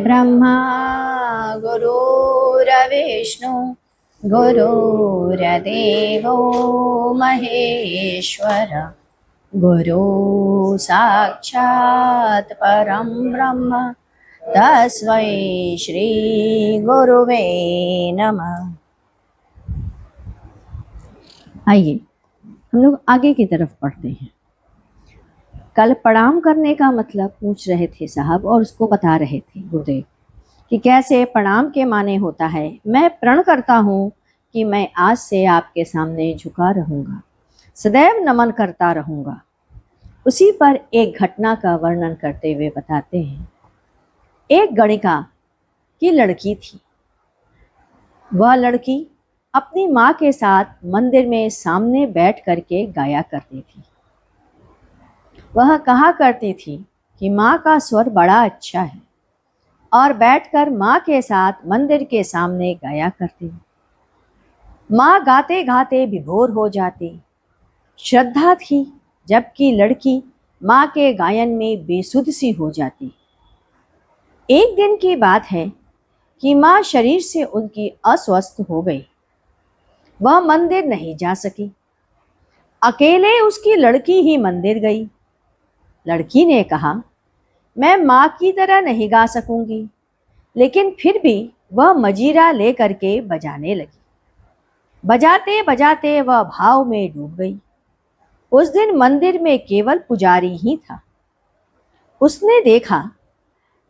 ब्रह्मा गुरुर्विष्णु गुरुर्देवो महेश्वर गुरु साक्षात् परं ब्रह्म तस्मै श्री गुरुवे नमः। आइए हम लोग आगे की तरफ पढ़ते हैं। कल प्रणाम करने का मतलब पूछ रहे थे साहब, और उसको बता रहे थे गुरुदेव कि कैसे प्रणाम के माने होता है मैं प्रण करता हूँ कि मैं आज से आपके सामने झुका रहूँगा, सदैव नमन करता रहूँगा। उसी पर एक घटना का वर्णन करते हुए बताते हैं। एक गणिका की लड़की थी। वह लड़की अपनी माँ के साथ मंदिर में सामने बैठ करके गाया करती थी। वह कहा करती थी कि माँ का स्वर बड़ा अच्छा है, और बैठकर माँ के साथ मंदिर के सामने गाया करती। माँ गाते गाते विभोर हो जाती। श्रद्धा थी, जबकि लड़की माँ के गायन में बेसुध सी हो जाती। एक दिन की बात है कि माँ शरीर से उनकी अस्वस्थ हो गई। वह मंदिर नहीं जा सकी। अकेले उसकी लड़की ही मंदिर गई। लड़की ने कहा, मैं माँ की तरह नहीं गा सकूंगी, लेकिन फिर भी वह मजीरा ले करके बजाने लगी। बजाते बजाते वह भाव में डूब गई। उस दिन मंदिर में केवल पुजारी ही था। उसने देखा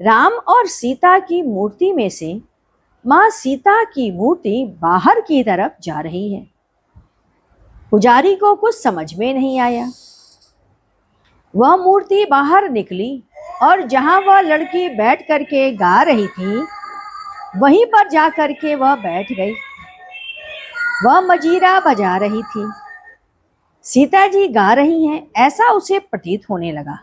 राम और सीता की मूर्ति में से माँ सीता की मूर्ति बाहर की तरफ जा रही है। पुजारी को कुछ समझ में नहीं आया। वह मूर्ति बाहर निकली और जहां वह लड़की बैठ करके गा रही थी, वहीं पर जा करके वह बैठ गई। वह मजीरा बजा रही थी। सीता जी गा रही हैं, ऐसा उसे प्रतीत होने लगा।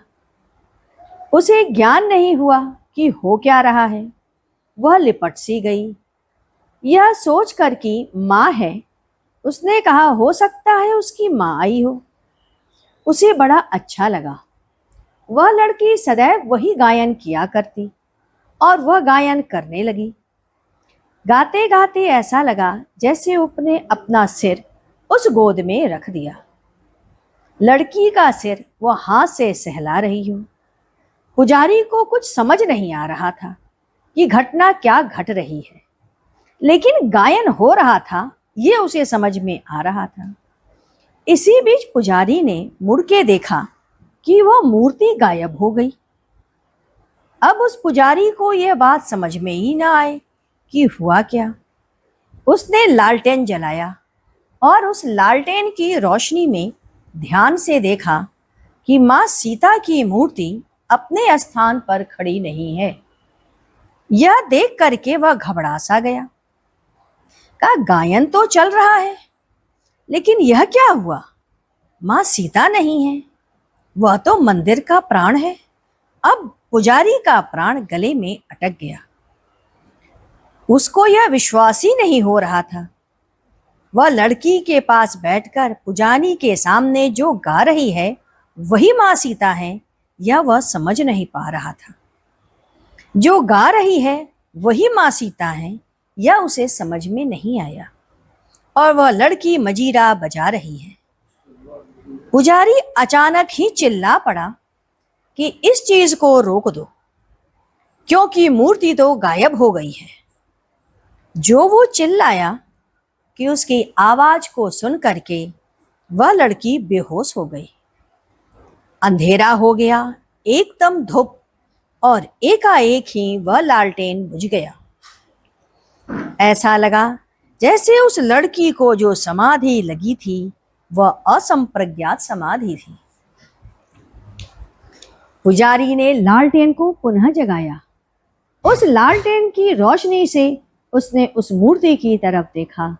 उसे ज्ञान नहीं हुआ कि हो क्या रहा है। वह लिपट सी गई। यह सोच कर कि माँ है, उसने कहा हो सकता है उसकी माँ आई हो। उसे बड़ा अच्छा लगा। वह लड़की सदैव वही गायन किया करती और वह गायन करने लगी। गाते गाते ऐसा लगा जैसे उसने अपना सिर उस गोद में रख दिया। लड़की का सिर वह हाथ से सहला रही हो। पुजारी को कुछ समझ नहीं आ रहा था कि घटना क्या घट रही है, लेकिन गायन हो रहा था ये उसे समझ में आ रहा था। इसी बीच पुजारी ने मुड़ के देखा कि वह मूर्ति गायब हो गई। अब उस पुजारी को यह बात समझ में ही ना आए कि हुआ क्या। उसने लालटेन जलाया और उस लालटेन की रोशनी में ध्यान से देखा कि माँ सीता की मूर्ति अपने स्थान पर खड़ी नहीं है। यह देख करके वह घबरा सा गया। कहा गायन तो चल रहा है, लेकिन यह क्या हुआ? माँ सीता नहीं है, वह तो मंदिर का प्राण है। अब पुजारी का प्राण गले में अटक गया। उसको यह विश्वास ही नहीं हो रहा था। वह लड़की के पास बैठकर पुजारी के सामने जो गा रही है वही माँ सीता है, यह वह समझ नहीं पा रहा था। जो गा रही है वही माँ सीता है, यह उसे समझ में नहीं आया, और वह लड़की मजीरा बजा रही है। पुजारी अचानक ही चिल्ला पड़ा कि इस चीज को रोक दो, क्योंकि मूर्ति तो गायब हो गई है। जो वो चिल्लाया कि उसकी आवाज को सुन करके वह लड़की बेहोश हो गई। अंधेरा हो गया, एकदम धूप, और एकाएक ही वह लालटेन बुझ गया। ऐसा लगा जैसे उस लड़की को जो समाधि लगी थी वह असंप्रज्ञात समाधि थी। पुजारी ने लालटेन को पुनः जगाया। उस लालटेन की रोशनी से उसने उस मूर्ति की तरफ देखा।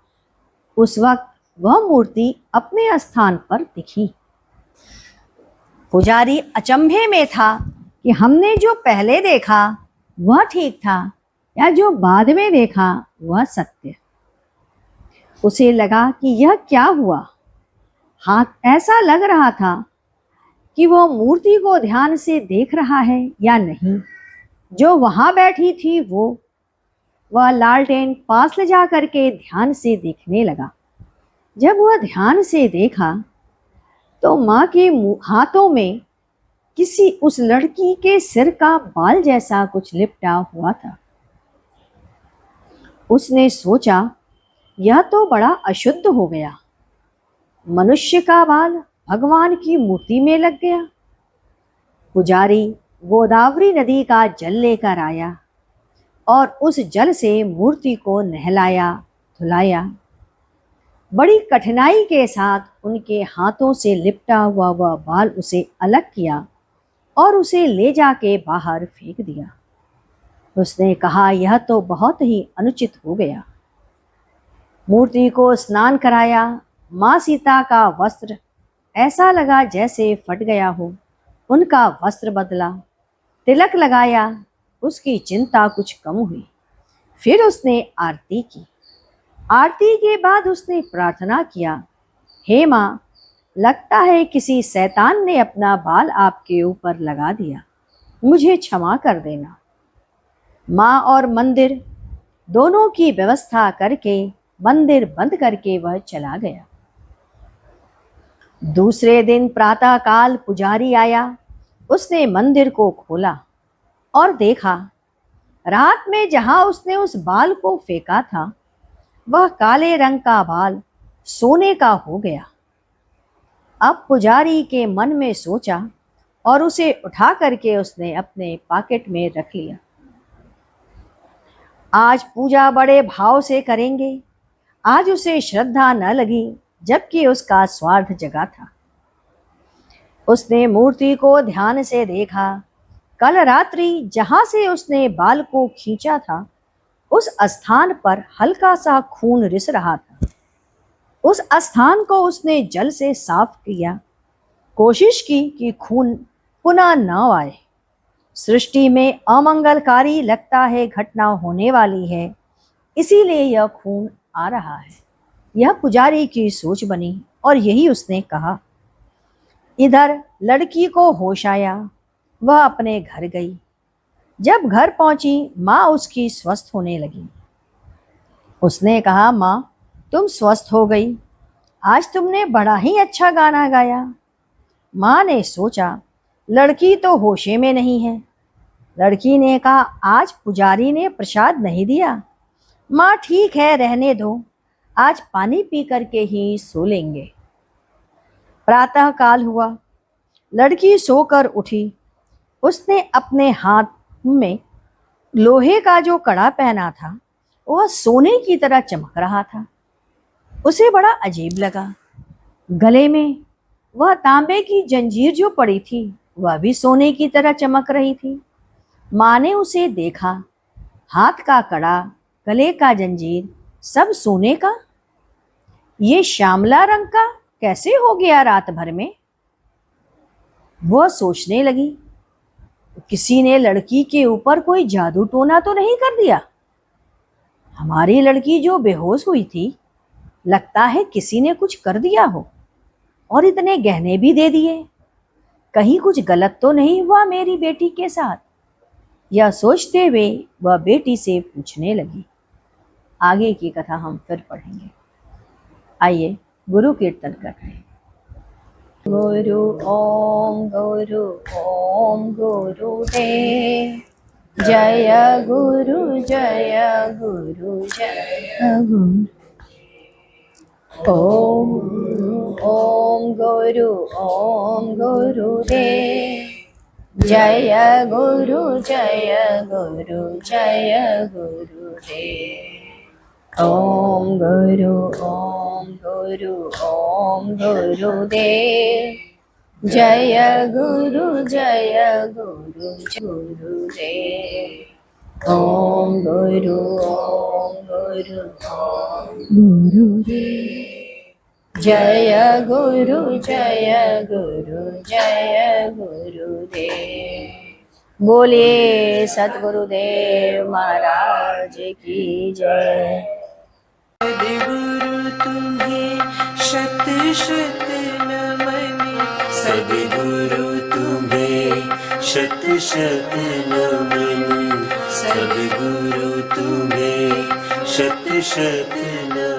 उस वक्त वह मूर्ति अपने स्थान पर दिखी। पुजारी अचंभे में था कि हमने जो पहले देखा वह ठीक था या जो बाद में देखा वह सत्य। उसे लगा कि यह क्या हुआ। हाथ ऐसा लग रहा था कि वह मूर्ति को ध्यान से देख रहा है या नहीं। जो वहां बैठी थी वह लालटेन पास ले जा करके ध्यान से देखने लगा। जब वह ध्यान से देखा तो माँ के हाथों में किसी उस लड़की के सिर का बाल जैसा कुछ लिपटा हुआ था। उसने सोचा, यह तो बड़ा अशुद्ध हो गया। मनुष्य का बाल भगवान की मूर्ति में लग गया। पुजारी गोदावरी नदी का जल लेकर आया और उस जल से मूर्ति को नहलाया धुलाया। बड़ी कठिनाई के साथ उनके हाथों से लिपटा हुआ वह बाल उसे अलग किया और उसे ले जाके बाहर फेंक दिया। उसने कहा, यह तो बहुत ही अनुचित हो गया। मूर्ति को स्नान कराया। माँ सीता का वस्त्र ऐसा लगा जैसे फट गया हो। उनका वस्त्र बदला, तिलक लगाया। उसकी चिंता कुछ कम हुई। फिर उसने आरती की। आरती के बाद उसने प्रार्थना किया, हे माँ, लगता है किसी शैतान ने अपना बाल आपके ऊपर लगा दिया, मुझे क्षमा कर देना। माँ और मंदिर दोनों की व्यवस्था करके मंदिर बंद करके वह चला गया। दूसरे दिन प्रातः काल पुजारी आया। उसने मंदिर को खोला और देखा, रात में जहां उसने उस बाल को फेंका था वह काले रंग का बाल सोने का हो गया। अब पुजारी के मन में सोचा और उसे उठा करके उसने अपने पॉकेट में रख लिया। आज पूजा बड़े भाव से करेंगे। आज उसे श्रद्धा न लगी, जबकि उसका स्वार्थ जगा था। उसने मूर्ति को ध्यान से देखा। कल रात्रि जहां से उसने बाल को खींचा था उस स्थान पर हल्का सा खून रिस रहा था। उस स्थान को उसने जल से साफ किया, कोशिश की कि खून पुनः न आए। सृष्टि में अमंगलकारी लगता है घटना होने वाली है, इसीलिए यह खून आ रहा है। यह पुजारी की सोच बनी और यही उसने कहा। इधर लड़की को होश आया। वह अपने घर गई। जब घर पहुंची माँ उसकी स्वस्थ होने लगी। उसने कहा, माँ, तुम स्वस्थ हो गई। आज तुमने बड़ा ही अच्छा गाना गाया। माँ ने सोचा, लड़की तो होशे में नहीं है। लड़की ने कहा, आज पुजारी ने प्रसाद नहीं दिया। माँ, ठीक है, रहने दो, आज पानी पी करके ही सो लेंगे। प्रातः काल हुआ। लड़की सोकर उठी। उसने अपने हाथ में लोहे का जो कड़ा पहना था वह सोने की तरह चमक रहा था। उसे बड़ा अजीब लगा। गले में वह तांबे की जंजीर जो पड़ी थी वह भी सोने की तरह चमक रही थी। माँ ने उसे देखा। हाथ का कड़ा, गले का जंजीर, सब सोने का। ये श्यामला रंग का कैसे हो गया रात भर में? वह सोचने लगी, किसी ने लड़की के ऊपर कोई जादू टोना तो नहीं कर दिया? हमारी लड़की जो बेहोश हुई थी, लगता है किसी ने कुछ कर दिया हो और इतने गहने भी दे दिए। कहीं कुछ गलत तो नहीं हुआ मेरी बेटी के साथ? यह सोचते हुए वह बेटी से पूछने लगी। आगे की कथा हम फिर पढ़ेंगे। आइए गुरु कीर्तन करते हैं। गुरु ओम गुरुदेव जय गुरु जय गुरु। ओम गुरुदेव जय गुरुदेव। ओम गुरुदेव जय गुरुदेव। ओम गुरुदेव जय गुरुदेव। बोलिए सद्गुरुदेव महाराज की जय। सद्गुरु तुम्हें शत शत नमन। सद्गुरु तुम्हें शत शत नमन सद्गुरु तुम्हें शत शत नमन।